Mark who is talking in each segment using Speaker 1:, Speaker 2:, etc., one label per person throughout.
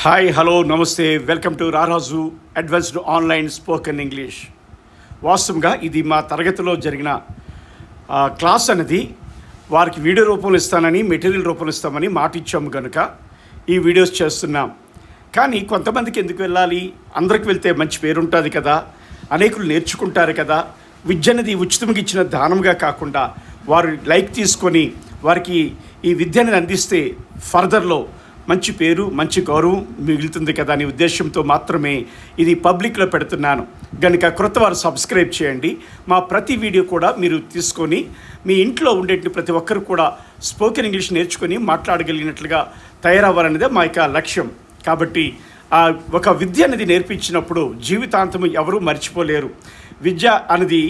Speaker 1: Hi hello నమస్తే welcome to రారాజు advanced online spoken English. వాస్తవంగా ఇది మా తరగతిలో జరిగిన క్లాస్ అనేది వారికి వీడియో రూపంలో ఇస్తానని, మెటీరియల్ రూపంలో ఇస్తామని మాట ఇచ్చాము కనుక ఈ వీడియోస్ చేస్తున్నాం. కానీ కొంతమందికి ఎందుకు వెళ్ళాలి? అందరికి వెళ్తే మంచి పేరు ఉంటుంది కదా, అనేకులు నేర్చుకుంటారు కదా. విద్య అనేది ఉచితంగా ఇచ్చిన దానంగా కాకుండా వారు లైక్ తీసుకొని వారికి ఈ విద్యను అందిస్తే ఫర్దర్లో మంచి పేరు, మంచి గౌరవం మిగులుతుంది కదా అనే ఉద్దేశంతో మాత్రమే ఇది పబ్లిక్లో పెడుతున్నాను. కనుక క్రొత్త వారు సబ్స్క్రైబ్ చేయండి. మా ప్రతి వీడియో కూడా మీరు తీసుకొని మీ ఇంట్లో ఉండే ప్రతి ఒక్కరు కూడా స్పోకెన్ ఇంగ్లీష్ నేర్చుకొని మాట్లాడగలిగినట్లుగా తయారవ్వాలనేదే మా యొక్క లక్ష్యం. కాబట్టి ఒక విద్య అనేది నేర్పించినప్పుడు జీవితాంతం ఎవరూ మర్చిపోలేరు. విద్య అనేది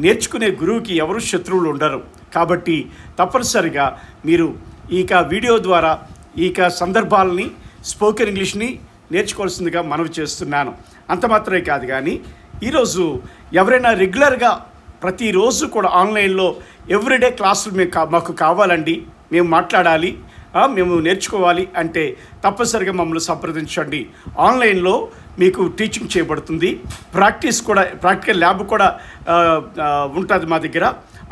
Speaker 1: నేర్చుకునే గురువుకి ఎవరు శత్రువులు ఉండరు. కాబట్టి తప్పనిసరిగా మీరు ఈ వీడియో ద్వారా ఈ సందర్భాలని స్పోకెన్ ఇంగ్లీష్ని నేర్చుకోవాల్సిందిగా మనవి చేస్తున్నాను. అంత మాత్రమే కాదు, కానీ ఈరోజు ఎవరైనా రెగ్యులర్గా ప్రతిరోజు కూడా ఆన్లైన్లో ఎవ్రీడే క్లాసులు మాకు కావాలండి, మేము మాట్లాడాలి, మేము నేర్చుకోవాలి అంటే తప్పనిసరిగా మమ్మల్ని సంప్రదించండి. ఆన్లైన్లో మీకు టీచింగ్ చేయబడుతుంది. ప్రాక్టికల్ ల్యాబ్ కూడా ఉంటుంది మా దగ్గర.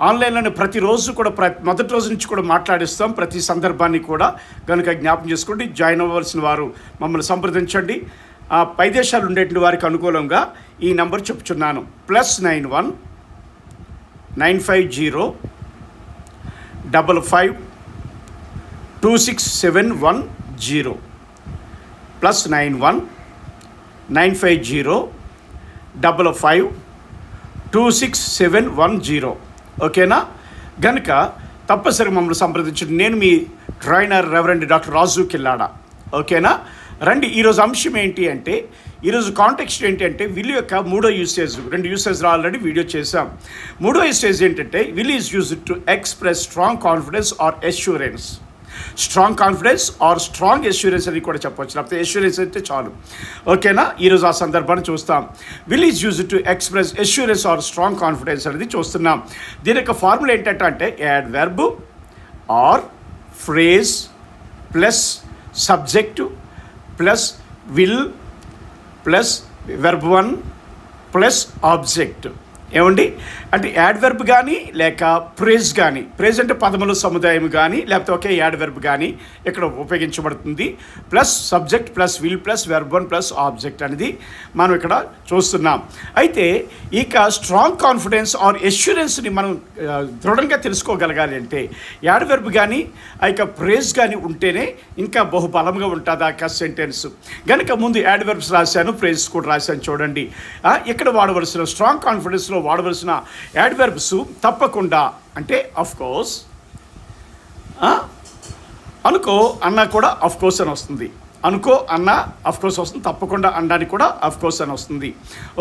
Speaker 1: ఆన్లైన్లోనే ప్రతిరోజు కూడా మొదటి రోజు నుంచి కూడా మాట్లాడిస్తాం, ప్రతి సందర్భాన్ని కూడా. కనుక జ్ఞాపకం చేసుకోండి. జాయిన్ అవ్వవలసిన వారు మమ్మల్ని సంప్రదించండి. పై దేశాలు ఉండేటువంటి వారికి అనుకూలంగా ఈ నంబర్ చెప్తున్నాను. +91 950 55 26710 +91 950 55 26710. ఓకేనా? గనుక తప్పనిసరిగా మమ్మల్ని సంప్రదించండి. నేను మీ ట్రైనర్ రెవరెండ్ డాక్టర్ రాజు కిల్లాడా. ఓకేనా? రండి. ఈరోజు అంశం ఏంటి అంటే, ఈరోజు కాంటెక్స్ట్ ఏంటి అంటే, విల్ యొక్క 3వ యూసేజ్. 2 యూసేజ్ ఆల్రెడీ వీడియో చేసాం. 3వ యూసేజ్ ఏంటంటే, will is used to express strong confidence or assurance. Strong confidence or strong assurance అని కూడా చెప్పవచ్చు, లేకపోతే ఎష్యూరెన్స్ అయితే చాలు. ఓకేనా? ఈరోజు ఆ సందర్భాన్ని చూస్తాం. Will is used to express assurance or strong confidence అనేది చూస్తున్నాం. దీని యొక్క ఫార్ములా ఏంటంటే adverb or phrase plus subject plus will plus verb 1 plus object. ఏమండి అంటే యాడ్ వెర్బ్ కానీ లేక ప్రేజ్ కానీ, ప్రేజ్ అంటే పదముల సముదాయం కానీ లేకపోతే ఒకే యాడ్ వెర్బ్ కానీ ఇక్కడ ఉపయోగించబడుతుంది. Plus subject plus will plus verb 1 plus object అనేది మనం ఇక్కడ చూస్తున్నాం. అయితే ఇక స్ట్రాంగ్ కాన్ఫిడెన్స్ ఆర్ ఎష్యూరెన్స్ని మనం దృఢంగా తెలుసుకోగలగాలి అంటే యాడ్ వెర్బ్ కానీ ఆ యొక్క ప్రేజ్ కానీ ఉంటేనే ఇంకా బహుబలంగా ఉంటుంది ఆ సెంటెన్స్. కనుక ముందు యాడ్ వెర్బ్స్ రాశాను, ప్రేజ్ కూడా రాశాను. చూడండి, ఇక్కడ వాడవలసిన స్ట్రాంగ్ కాన్ఫిడెన్స్లో వాడవలసిన యాడ్ వెర్బ్స్ తప్పకుండా అంటే ఆఫ్ కోర్స్, అనుకో అన్న కూడా ఆఫ్ కోర్స్ అని వస్తుంది. అనుకో అన్న ఆఫ్ కోర్స్ వస్తుంది. తప్పకుండా అనడానికి కూడా ఆఫ్ కోర్స్ అని వస్తుంది.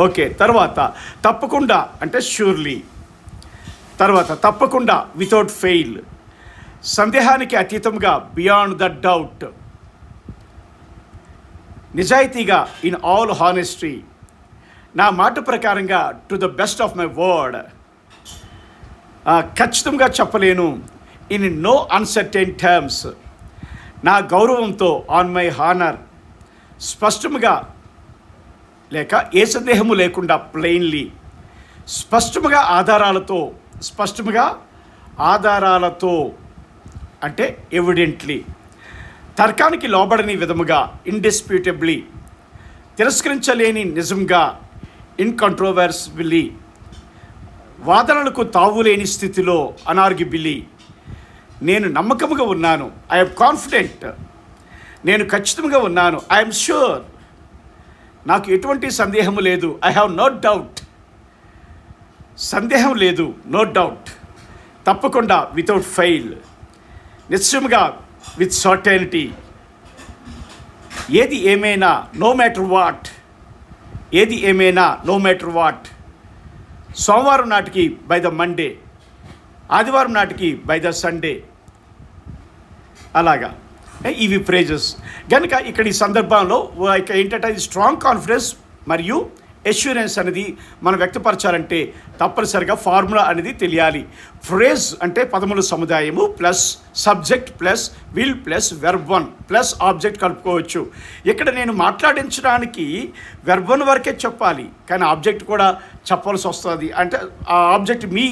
Speaker 1: ఓకే, తర్వాత తప్పకుండా అంటే ష్యూర్లీ. తర్వాత తప్పకుండా వితౌట్ ఫెయిల్, సందేహానికి అతీతంగా బియాండ్ ద డౌట్, నిజాయితీగా ఇన్ ఆల్ హానెస్టీ, నా మాట ప్రకారంగా to the best of my word, ఖచ్చితంగా చెప్పలేను ఇన్ నో అన్సర్టైన్ టర్మ్స్, నా గౌరవంతో ఆన్ మై హానర్, స్పష్టముగా లేక ఏ సందేహము లేకుండా ప్లెయిన్లీ, స్పష్టముగా ఆధారాలతో అంటే ఎవిడెంట్లీ, తర్కానికి లోబడని విధముగా ఇండిస్ప్యూటబ్లీ, తిరస్కరించలేని నిజంగా ఇన్కంట్రోవర్సిబిలీ, వాదనలకు తావులేని స్థితిలో అనార్గ్యుబిలీ, నేను నమ్మకముగా ఉన్నాను. ఐఎమ్ కాన్ఫిడెంట్, నేను ఖచ్చితంగా ఉన్నాను. ఐఎమ్ ష్యూర్, నాకు ఎటువంటి సందేహము లేదు. ఐ హ్యావ్ నో డౌట్, సందేహం లేదు. నో డౌట్, తప్పకుండా. వితౌట్ ఫెయిల్, నిశ్చయముగా. విత్ సర్టెనిటీ, ఏది ఏమైనా. నో మ్యాటర్ వాట్, ఏది ఏమైనా. నో మ్యాటర్ వాట్, సోమవారం నాటికి బై ద మండే, ఆదివారం నాటికి బై ద సండే. అలాగా ఇవి ఫ్రేజెస్. కనుక ఇక్కడ ఈ సందర్భంలో ఏంటంటే అది స్ట్రాంగ్ కాన్ఫిడెన్స్ మరియు ఎష్యూరెన్స్ అనేది మనం వ్యక్తపరచాలంటే తప్పనిసరిగా ఫార్ములా అనేది తెలియాలి. ఫ్రేజ్ అంటే పదముల సముదాయము plus subject plus will plus verb one plus object కలుపుకోవచ్చు. ఇక్కడ నేను మాట్లాడించడానికి వెర్బ్ వన్ వరకే చెప్పాలి, కానీ ఆబ్జెక్ట్ కూడా చెప్పాల్సి వస్తుంది. అంటే ఆ ఆబ్జెక్ట్ మీ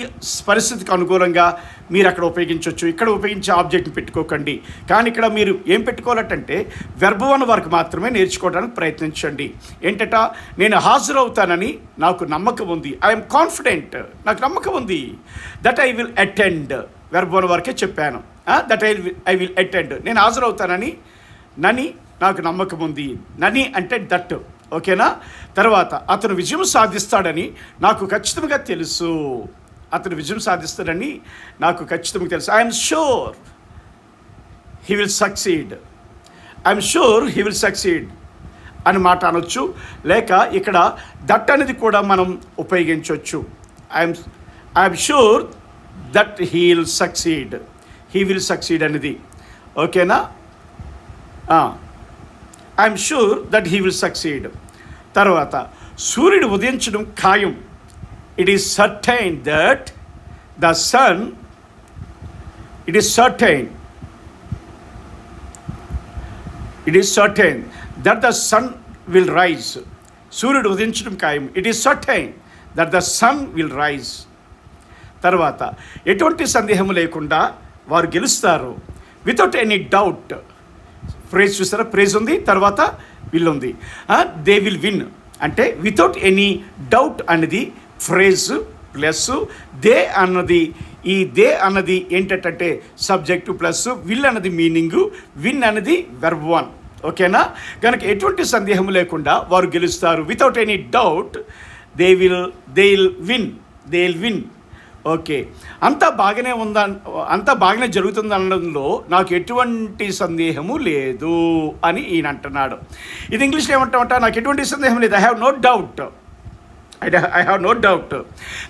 Speaker 1: పరిస్థితికి అనుకూలంగా మీరు అక్కడ ఉపయోగించవచ్చు. ఇక్కడ ఉపయోగించే ఆబ్జెక్ట్ని పెట్టుకోకండి, కానీ ఇక్కడ మీరు ఏం పెట్టుకోవాలంటే వెర్బ్ వన్ వరకు మాత్రమే నేర్చుకోవడానికి ప్రయత్నించండి. ఏంటట, నేను హాజరవుతానని నాకు నమ్మకం ఉంది. ఐఎమ్ కాన్ఫిడెంట్, నాకు నమ్మకం ఉంది. That I will attend, verb one వరకే చెప్పాను. దట్ ఐ విల్ అటెండ్, నేను హాజరవుతానని నని నాకు నమ్మకం ఉంది. నని అంటే దట్, ఓకేనా. తర్వాత అతను విజయం సాధిస్తాడని నాకు ఖచ్చితంగా తెలుసు. అతను విజయం సాధిస్తాడని నాకు ఖచ్చితంగా తెలుసు. I'm sure he will succeed, I'm sure he will succeed అని మాట అనొచ్చు. లేక ఇక్కడ దట్ అనేది కూడా మనం ఉపయోగించవచ్చు. I'm sure that he will succeed అనేది, ఓకేనా. I'm sure that he will succeed. తర్వాత సూర్యుడు ఉదయించడం ఖాయం. It is certain that the sun, it is certain that the sun will rise. సూర్యుడు ఉదయించడం ఖాయం. It is certain that the sun will rise. తర్వాత ఎటువంటి సందేహం లేకుండా వారు గెలుస్తారు. వితౌట్ ఎనీ డౌట్, ప్రైజ్ చూస్తారా, ప్రైజ్ ఉంది, తర్వాత విల్ ఉంది. దే విల్ విన్ అంటే వితౌట్ ఎనీ డౌట్ అనేది ఫ్రేజ్ ప్లస్ దే అన్నది, ఈ దే అన్నది ఏంటంటే సబ్జెక్టు ప్లస్ విల్ అన్నది మీనింగు, విన్ అనేది వెర్బ్ వన్, ఓకేనా. కనుక ఎటువంటి సందేహం లేకుండా వారు గెలుస్తారు. Without any doubt they will win. Okay, అంతా బాగానే జరుగుతుంది అనడంలో నాకు ఎటువంటి సందేహము లేదు అని ఈయన అంటున్నాడు. ఇది ఇంగ్లీష్లో ఏమంటామంట, నాకు ఎటువంటి సందేహం లేదు. I have no doubt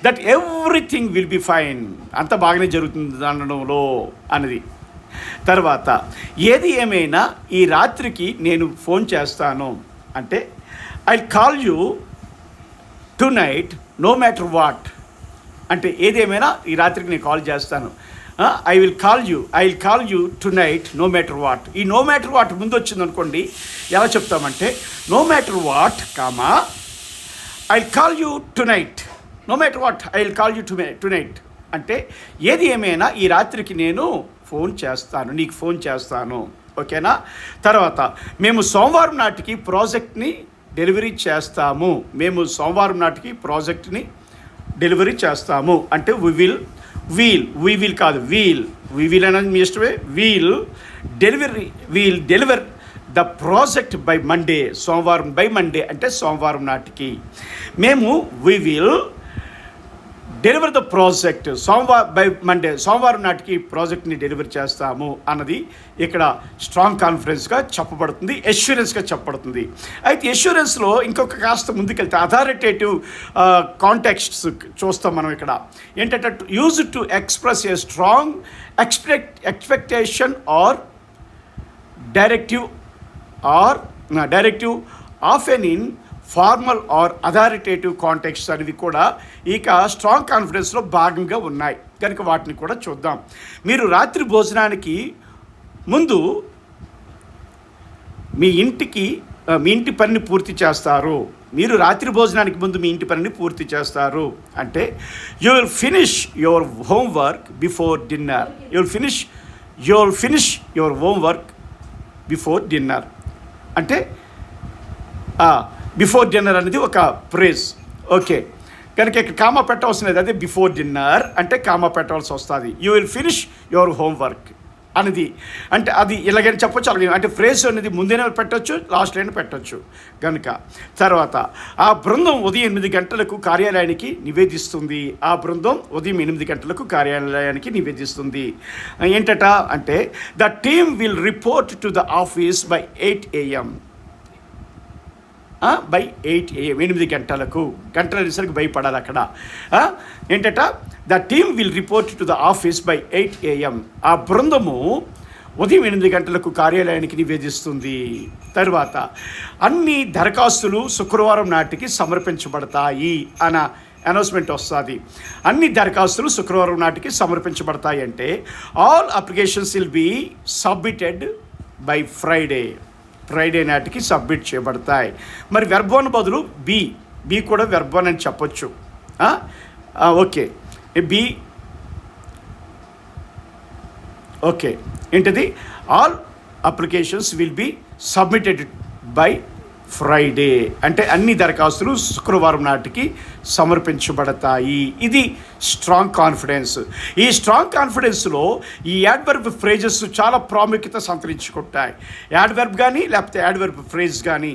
Speaker 1: that everything will be fine. అంతా బాగానే జరుగుతుంది అనడంలో అనేది. తర్వాత ఏది ఏమైనా ఈ రాత్రికి నేను ఫోన్ చేస్తాను అంటే I call you tonight no matter what. అంటే ఏదేమైనా ఈ రాత్రికి నేను కాల్ చేస్తాను. I will call you tonight no matter what. ఈ నో మ్యాటర్ వాట్ ముందు వచ్చింది అనుకోండి, ఎలా చెప్తామంటే no matter what comma I will call you tonight, no matter what I will call you tonight. అంటే ఏది ఏమైనా ఈ రాత్రికి నేను నీకు ఫోన్ చేస్తాను, ఓకేనా. తర్వాత మేము సోమవారం నాటికి ప్రాజెక్ట్ని డెలివరీ చేస్తాము అంటే వీ విల్ కాదు, వీ విల్ అనేది మీ ఇష్టమే. We'll deliver the project by Monday, సోమవారం బై మండే అంటే సోమవారం నాటికి. మేము we will deliver the project by Monday, సోమవారం నాటికి ప్రాజెక్ట్ని డెలివర్ చేస్తాము అన్నది ఇక్కడ స్ట్రాంగ్ కాన్ఫిడెన్స్గా చెప్పబడుతుంది, ఎష్యూరెన్స్గా చెప్పబడుతుంది. అయితే ఎష్యూరెన్స్లో ఇంకొక కాస్త ముందుకెళ్తే అథారిటేటివ్ కాంటెక్స్ట్స్ చూస్తాం మనం. ఇక్కడ ఏంటంటే use to express a strong expectation or directive often in formal or authoritative context అనేవి కూడా ఇక స్ట్రాంగ్ కాన్ఫిడెన్స్లో భాగంగా ఉన్నాయి. కనుక వాటిని కూడా చూద్దాం. మీరు రాత్రి భోజనానికి ముందు మీ ఇంటి పనిని పూర్తి చేస్తారు. మీరు రాత్రి భోజనానికి ముందు మీ ఇంటి పనిని పూర్తి చేస్తారు అంటే you will finish your homework before dinner. You will finish your homework before dinner అంటే బిఫోర్ డిన్నర్ అనేది ఒక ప్రేజ్, ఓకే. కనుక ఇక్కడ కామా పెట్టవలసిన లేదు, అదే బిఫోర్ డిన్నర్ అంటే కామా పెట్టవలసి వస్తుంది. You will finish your homework అనేది అంటే అది ఇలాగైనా చెప్పొచ్చు, అలాగే అంటే ఫ్రేజ్ అనేది ముందేనే పెట్టవచ్చు, లాస్ట్లోనే పెట్టవచ్చు. కనుక తర్వాత ఆ బృందం ఉదయం 8 గంటలకు కార్యాలయానికి నివేదిస్తుంది. ఏంటట అంటే the team will report to the office by 8 AM. 8 గంటలకు, గంటల రిసరికి భయపడాలి అక్కడ. ఏంటట the team will report to the office by 8 AM. ఆ బృందము ఉదయం 8 గంటలకు కార్యాలయానికి నివేదిస్తుంది. తర్వాత అన్ని దరఖాస్తులు శుక్రవారం నాటికి సమర్పించబడతాయి అన్న అనౌన్స్మెంట్ వస్తుంది. అన్ని దరఖాస్తులు శుక్రవారం నాటికి సమర్పించబడతాయి అంటే all applications will be submitted by Friday నాటికి సబ్మిట్ చేయబడతాయి. మరి వెర్బోన్ బదులు బి కూడా వెర్బోన్ అని చెప్పొచ్చు. ఓకే, బి ఓకే ఏంటిది? All applications will be submitted by Friday అంటే అన్ని దరఖాస్తులు శుక్రవారం నాటికి సమర్పించబడతాయి. ఇది స్ట్రాంగ్ కాన్ఫిడెన్స్. ఈ స్ట్రాంగ్ కాన్ఫిడెన్స్లో ఈ యాడ్వర్బ్ ఫ్రేజెస్ చాలా ప్రాముఖ్యత సంతరించుకుంటాయి. యాడ్వర్బ్ కానీ లేకపోతే యాడ్వర్బ్ ఫ్రేజ్ కానీ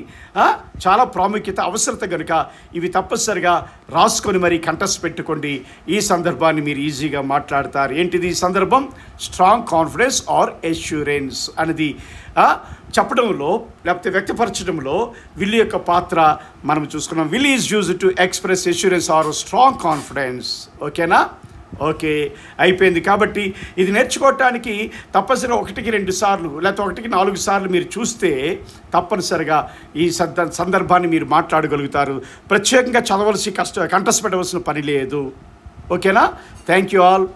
Speaker 1: చాలా ప్రాముఖ్యత అవసరత కనుక ఇవి తప్పనిసరిగా రాసుకొని మరీ కంఠస్థ పెట్టుకోండి. ఈ సందర్భాన్ని మీరు ఈజీగా మాట్లాడతారు. ఏంటిది ఈ సందర్భం? స్ట్రాంగ్ కాన్ఫిడెన్స్ ఆర్ ఎష్యూరెన్స్ అనేది చెప్పడంలో లేకపోతే వ్యక్తపరచడంలో విల్ యొక్క పాత్ర మనం చూసుకున్నాం. Will is used to express assurance or strong confidence. ఓకేనా? ఓకే, అయిపోయింది. కాబట్టి ఇది నేర్చుకోవటానికి తప్పనిసరిగా 1కి 2 సార్లు లేకపోతే 1కి 4 సార్లు మీరు చూస్తే తప్పనిసరిగా ఈ సందర్భాన్ని మీరు మాట్లాడగలుగుతారు. ప్రత్యేకంగా చదవలసి కంఠస్థ పెట్టవలసిన పని లేదు. ఓకేనా? Thank you all.